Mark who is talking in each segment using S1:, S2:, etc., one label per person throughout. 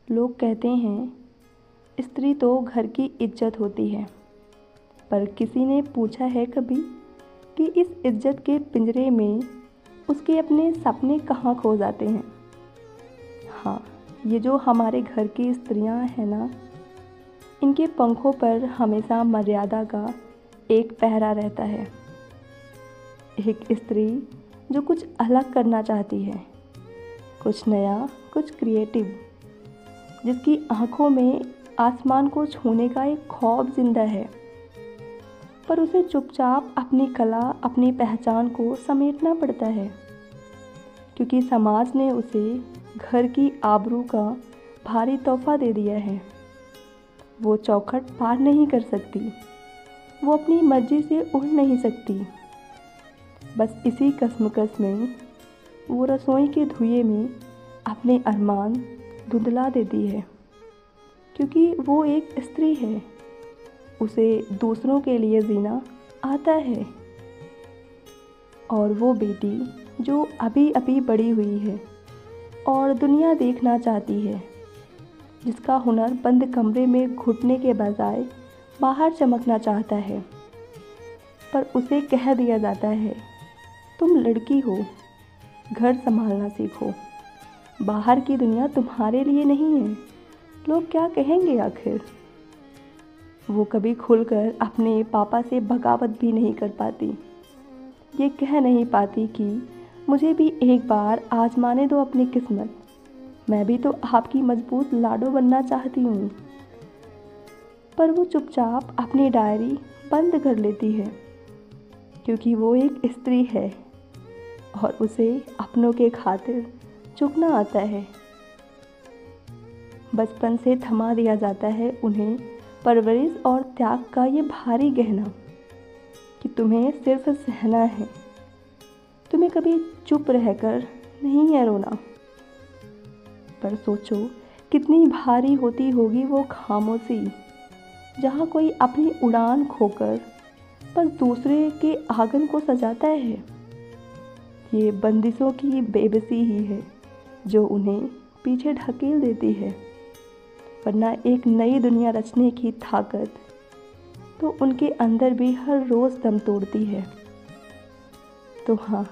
S1: लोग कहते हैं स्त्री तो घर की इज्जत होती है, पर किसी ने पूछा है कभी कि इस इज्जत के पिंजरे में उसके अपने सपने कहाँ खो जाते हैं। हाँ, ये जो हमारे घर की स्त्रियां हैं ना, इनके पंखों पर हमेशा मर्यादा का एक पहरा रहता है। एक स्त्री जो कुछ अलग करना चाहती है, कुछ नया, कुछ क्रिएटिव, जिसकी आंखों में आसमान को छूने का एक ख्वाब जिंदा है, पर उसे चुपचाप अपनी कला, अपनी पहचान को समेटना पड़ता है, क्योंकि समाज ने उसे घर की आबरू का भारी तोहफा दे दिया है। वो चौखट पार नहीं कर सकती, वो अपनी मर्जी से उड़ नहीं सकती। बस इसी कश्मकश में वो रसोई के धुएं में अपने अरमान धुंधला देती है, क्योंकि वो एक स्त्री है, उसे दूसरों के लिए जीना आता है। और वो बेटी जो अभी अभी बड़ी हुई है और दुनिया देखना चाहती है, जिसका हुनर बंद कमरे में घुटने के बजाय बाहर चमकना चाहता है, पर उसे कह दिया जाता है तुम लड़की हो, घर संभालना सीखो, बाहर की दुनिया तुम्हारे लिए नहीं है, लोग क्या कहेंगे आखिर। वो कभी खुलकर अपने पापा से बगावत भी नहीं कर पाती, ये कह नहीं पाती कि मुझे भी एक बार आजमाने दो अपनी किस्मत, मैं भी तो आपकी मजबूत लाडो बनना चाहती हूँ। पर वो चुपचाप अपनी डायरी बंद कर लेती है, क्योंकि वो एक स्त्री है और उसे अपनों के खातिर झुकना आता है। बचपन से थमा दिया जाता है उन्हें परवरिश और त्याग का ये भारी गहना कि तुम्हें सिर्फ सहना है, तुम्हें कभी चुप रहकर नहीं है रोना। पर सोचो कितनी भारी होती होगी वो खामोशी, जहाँ कोई अपनी उड़ान खोकर बस दूसरे के आंगन को सजाता है। ये बंदिशों की बेबसी ही है जो उन्हें पीछे ढकेल देती है, वरना एक नई दुनिया रचने की ताकत तो उनके अंदर भी हर रोज़ दम तोड़ती है। तो हाँ,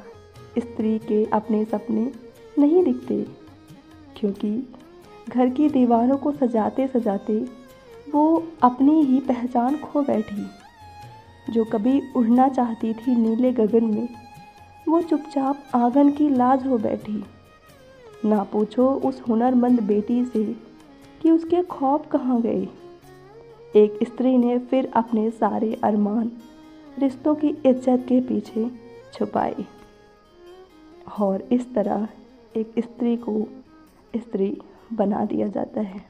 S1: स्त्री के अपने सपने नहीं दिखते, क्योंकि घर की दीवारों को सजाते सजाते वो अपनी ही पहचान खो बैठी। जो कभी उड़ना चाहती थी नीले गगन में, वो चुपचाप आंगन की लाज हो बैठी। ना पूछो उस हुनरमंद बेटी से कि उसके ख्वाब कहाँ गए। एक स्त्री ने फिर अपने सारे अरमान रिश्तों की इज्जत के पीछे छुपाए, और इस तरह एक स्त्री को स्त्री बना दिया जाता है।